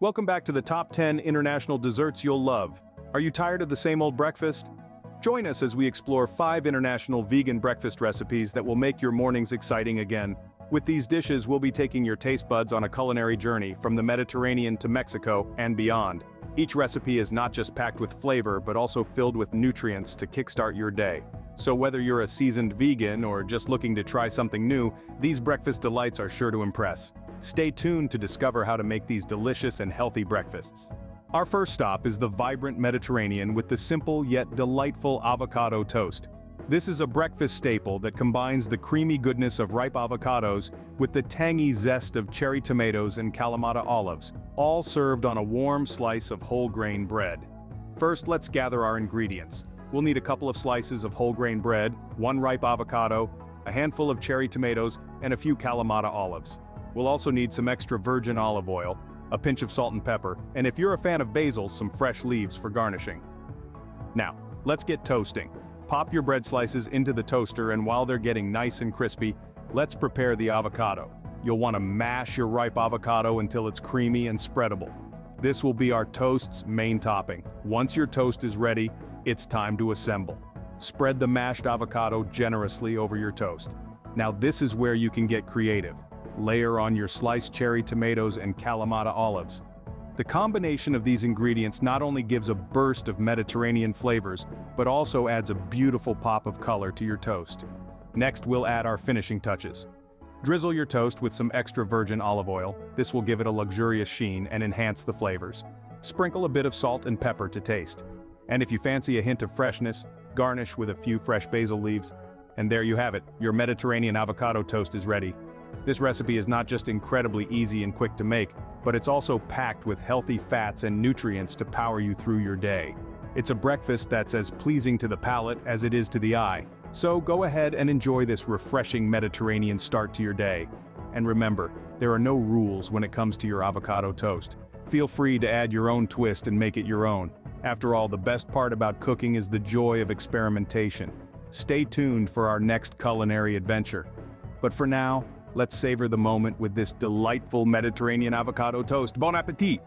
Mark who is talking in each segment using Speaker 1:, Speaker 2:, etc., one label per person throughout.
Speaker 1: Welcome back to the top 10 international desserts you'll love. Are you tired of the same old breakfast? Join us as we explore 5 international vegan breakfast recipes that will make your mornings exciting again. With these dishes, we'll be taking your taste buds on a culinary journey from the Mediterranean to Mexico and beyond. Each recipe is not just packed with flavor but also filled with nutrients to kickstart your day. So whether you're a seasoned vegan or just looking to try something new, these breakfast delights are sure to impress. Stay tuned to discover how to make these delicious and healthy breakfasts. Our first stop is the vibrant Mediterranean with the simple yet delightful avocado toast. This is a breakfast staple that combines the creamy goodness of ripe avocados with the tangy zest of cherry tomatoes and Kalamata olives, all served on a warm slice of whole grain bread. First, let's gather our ingredients. We'll need a couple of slices of whole grain bread, 1 ripe avocado, a handful of cherry tomatoes, and a few Kalamata olives. We'll also need some extra virgin olive oil, a pinch of salt and pepper, and if you're a fan of basil, some fresh leaves for garnishing. Now, let's get toasting. Pop your bread slices into the toaster, and while they're getting nice and crispy, let's prepare the avocado. You'll want to mash your ripe avocado until it's creamy and spreadable. This will be our toast's main topping. Once your toast is ready, it's time to assemble. Spread the mashed avocado generously over your toast. Now this is where you can get creative. Layer on your sliced cherry tomatoes and Kalamata olives. The combination of these ingredients not only gives a burst of Mediterranean flavors, but also adds a beautiful pop of color to your toast. Next, we'll add our finishing touches. Drizzle your toast with some extra virgin olive oil. This will give it a luxurious sheen and enhance the flavors. Sprinkle a bit of salt and pepper to taste. And if you fancy a hint of freshness, garnish with a few fresh basil leaves. And there you have it, your Mediterranean avocado toast is ready. This recipe is not just incredibly easy and quick to make, but it's also packed with healthy fats and nutrients to power you through your day. It's a breakfast that's as pleasing to the palate as it is to the eye. So go ahead and enjoy this refreshing Mediterranean start to your day. And remember, there are no rules when it comes to your avocado toast. Feel free to add your own twist and make it your own. After all, the best part about cooking is the joy of experimentation. Stay tuned for our next culinary adventure. But for now, let's savor the moment with this delightful Mediterranean avocado toast. Bon appetit!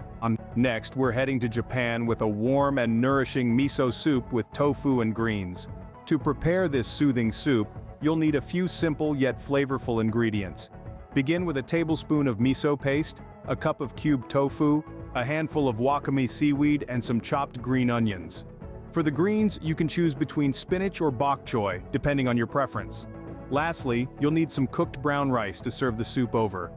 Speaker 1: Next, we're heading to Japan with a warm and nourishing miso soup with tofu and greens. To prepare this soothing soup, you'll need a few simple yet flavorful ingredients. Begin with a tablespoon of miso paste, a cup of cubed tofu, a handful of wakame seaweed, and some chopped green onions. For the greens, you can choose between spinach or bok choy, depending on your preference. Lastly, you'll need some cooked brown rice to serve the soup over.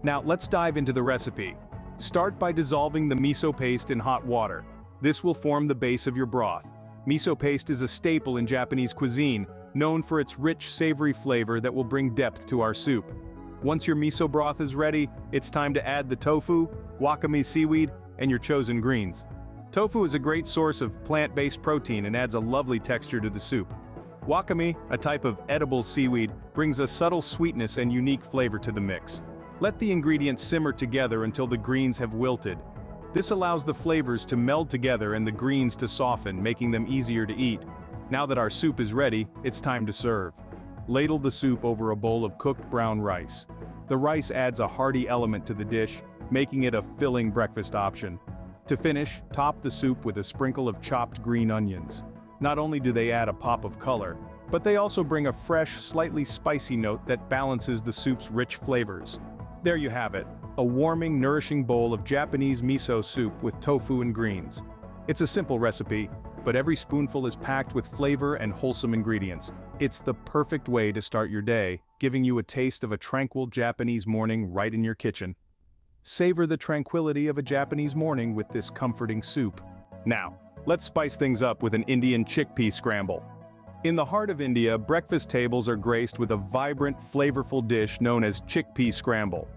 Speaker 1: Now let's dive into the recipe. Start by dissolving the miso paste in hot water. This will form the base of your broth. Miso paste is a staple in Japanese cuisine, known for its rich, savory flavor that will bring depth to our soup. Once your miso broth is ready, it's time to add the tofu, wakame seaweed, and your chosen greens. Tofu is a great source of plant-based protein and adds a lovely texture to the soup. Wakame, a type of edible seaweed, brings a subtle sweetness and unique flavor to the mix. Let the ingredients simmer together until the greens have wilted. This allows the flavors to meld together and the greens to soften, making them easier to eat. Now that our soup is ready, it's time to serve. Ladle the soup over a bowl of cooked brown rice. The rice adds a hearty element to the dish, making it a filling breakfast option. To finish, top the soup with a sprinkle of chopped green onions. Not only do they add a pop of color, but they also bring a fresh, slightly spicy note that balances the soup's rich flavors. There you have it, a warming, nourishing bowl of Japanese miso soup with tofu and greens. It's a simple recipe, but every spoonful is packed with flavor and wholesome ingredients. It's the perfect way to start your day, giving you a taste of a tranquil Japanese morning right in your kitchen. Savor the tranquility of a Japanese morning with this comforting soup. Now, let's spice things up with an Indian chickpea scramble. In the heart of India, breakfast tables are graced with a vibrant, flavorful dish known as chickpea scramble.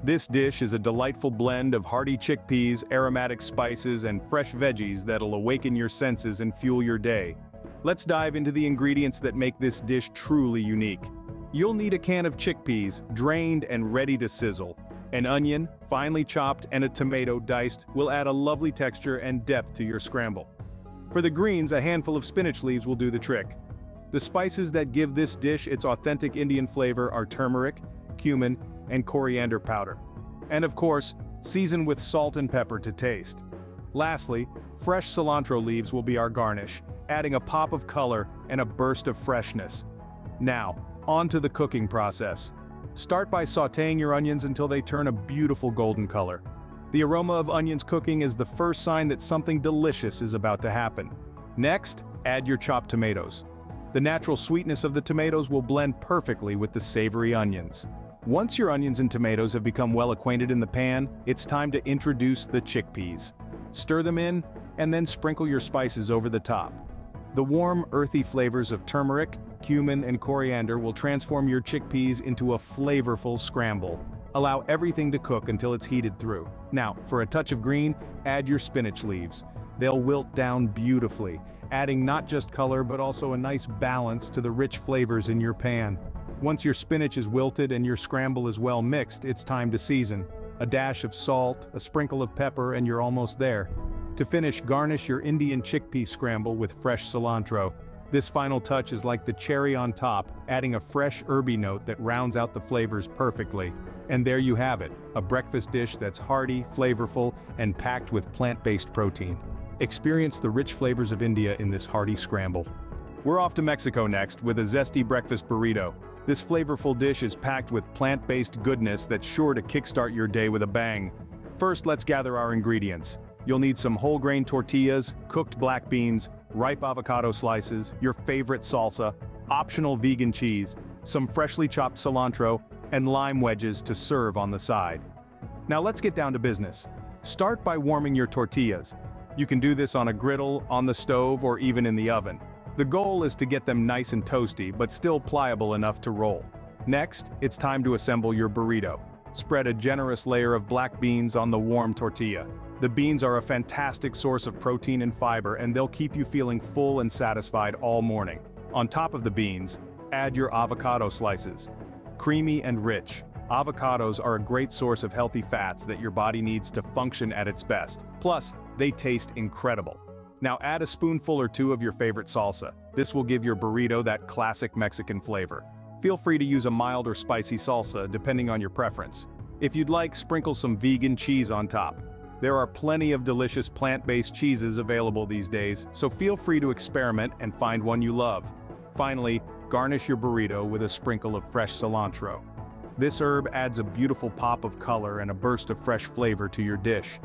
Speaker 1: This dish is a delightful blend of hearty chickpeas, aromatic spices, and fresh veggies that'll awaken your senses and fuel your day. Let's dive into the ingredients that make this dish truly unique. You'll need a can of chickpeas, drained and ready to sizzle. An onion, finely chopped, and a tomato diced will add a lovely texture and depth to your scramble. For the greens, a handful of spinach leaves will do the trick. The spices that give this dish its authentic Indian flavor are turmeric, cumin, and coriander powder. And of course, Season with salt and pepper to taste. Lastly, fresh cilantro leaves will be our garnish, adding a pop of color and a burst of freshness. Now, on to the cooking process. Start by sautéing your onions until they turn a beautiful golden color. The aroma of onions cooking is the first sign that something delicious is about to happen. Next, add your chopped tomatoes. The natural sweetness of the tomatoes will blend perfectly with the savory onions. Once your onions and tomatoes have become well acquainted in the pan, it's time to introduce the chickpeas. Stir them in, and then sprinkle your spices over the top. The warm, earthy flavors of turmeric, cumin, and coriander will transform your chickpeas into a flavorful scramble. Allow everything to cook until it's heated through. Now, for a touch of green, add your spinach leaves. They'll wilt down beautifully, adding not just color but also a nice balance to the rich flavors in your pan. Once your spinach is wilted and your scramble is well mixed, it's time to season. A dash of salt, a sprinkle of pepper, and you're almost there. To finish, garnish your Indian chickpea scramble with fresh cilantro. This final touch is like the cherry on top, adding a fresh herby note that rounds out the flavors perfectly. And there you have it, a breakfast dish that's hearty, flavorful, and packed with plant-based protein. Experience the rich flavors of India in this hearty scramble. We're off to Mexico next with a zesty breakfast burrito. This flavorful dish is packed with plant-based goodness that's sure to kickstart your day with a bang. First, let's gather our ingredients. You'll need some whole grain tortillas, cooked black beans, ripe avocado slices, your favorite salsa, optional vegan cheese, some freshly chopped cilantro, and lime wedges to serve on the side. Now let's get down to business. Start by warming your tortillas. You can do this on a griddle, on the stove, or even in the oven. The goal is to get them nice and toasty, but still pliable enough to roll. Next, it's time to assemble your burrito. Spread a generous layer of black beans on the warm tortilla. The beans are a fantastic source of protein and fiber, and they'll keep you feeling full and satisfied all morning. On top of the beans, add your avocado slices. Creamy and rich, avocados are a great source of healthy fats that your body needs to function at its best. Plus, they taste incredible. Now add a spoonful or two of your favorite salsa. This will give your burrito that classic Mexican flavor. Feel free to use a mild or spicy salsa depending on your preference. If you'd like, sprinkle some vegan cheese on top. There are plenty of delicious plant-based cheeses available these days, so feel free to experiment and find one you love. Finally, garnish your burrito with a sprinkle of fresh cilantro. This herb adds a beautiful pop of color and a burst of fresh flavor to your dish.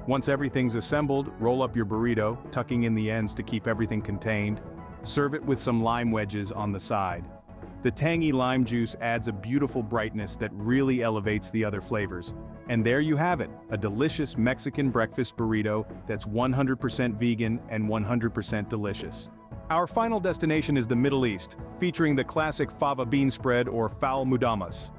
Speaker 1: Once everything's assembled, roll up your burrito, tucking in the ends to keep everything contained. Serve it with some lime wedges on the side. The tangy lime juice adds a beautiful brightness that really elevates the other flavors. And there you have it, a delicious Mexican breakfast burrito that's 100% vegan and 100% delicious. Our final destination is the Middle East, featuring the classic fava bean spread or fal mudamas.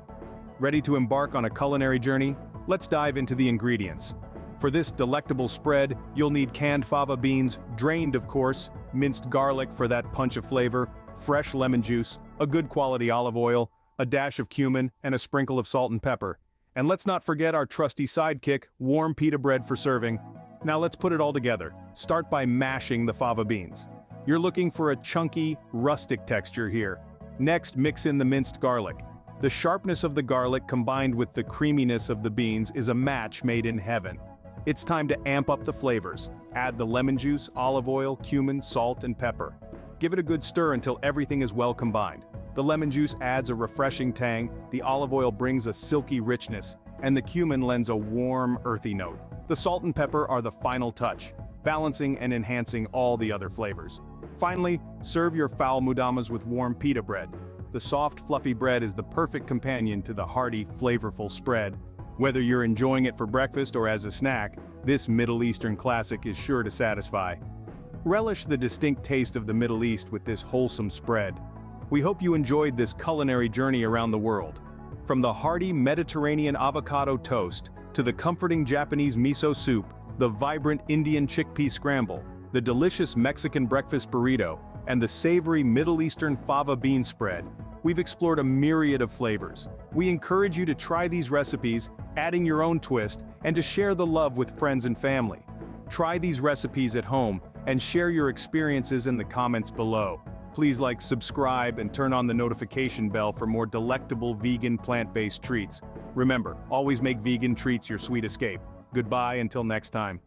Speaker 1: Ready to embark on a culinary journey? Let's dive into the ingredients. For this delectable spread, you'll need canned fava beans, drained of course, minced garlic for that punch of flavor, fresh lemon juice, a good quality olive oil, a dash of cumin, and a sprinkle of salt and pepper. And let's not forget our trusty sidekick, warm pita bread for serving. Now let's put it all together. Start by mashing the fava beans. You're looking for a chunky, rustic texture here. Next, mix in the minced garlic. The sharpness of the garlic combined with the creaminess of the beans is a match made in heaven. It's time to amp up the flavors. Add the lemon juice, olive oil, cumin, salt, and pepper. Give it a good stir until everything is well combined. The lemon juice adds a refreshing tang, the olive oil brings a silky richness, and the cumin lends a warm, earthy note. The salt and pepper are the final touch, balancing and enhancing all the other flavors. Finally, serve your fal mudamas with warm pita bread. The soft, fluffy bread is the perfect companion to the hearty, flavorful spread. Whether you're enjoying it for breakfast or as a snack, this Middle Eastern classic is sure to satisfy. Relish the distinct taste of the Middle East with this wholesome spread. We hope you enjoyed this culinary journey around the world. From the hearty Mediterranean avocado toast, to the comforting Japanese miso soup, the vibrant Indian chickpea scramble, the delicious Mexican breakfast burrito, and the savory Middle Eastern fava bean spread, we've explored a myriad of flavors. We encourage you to try these recipes, adding your own twist, and to share the love with friends and family. Try these recipes at home, and share your experiences in the comments below. Please like, subscribe, and turn on the notification bell for more delectable vegan plant-based treats. Remember, always make vegan treats your sweet escape. Goodbye until next time.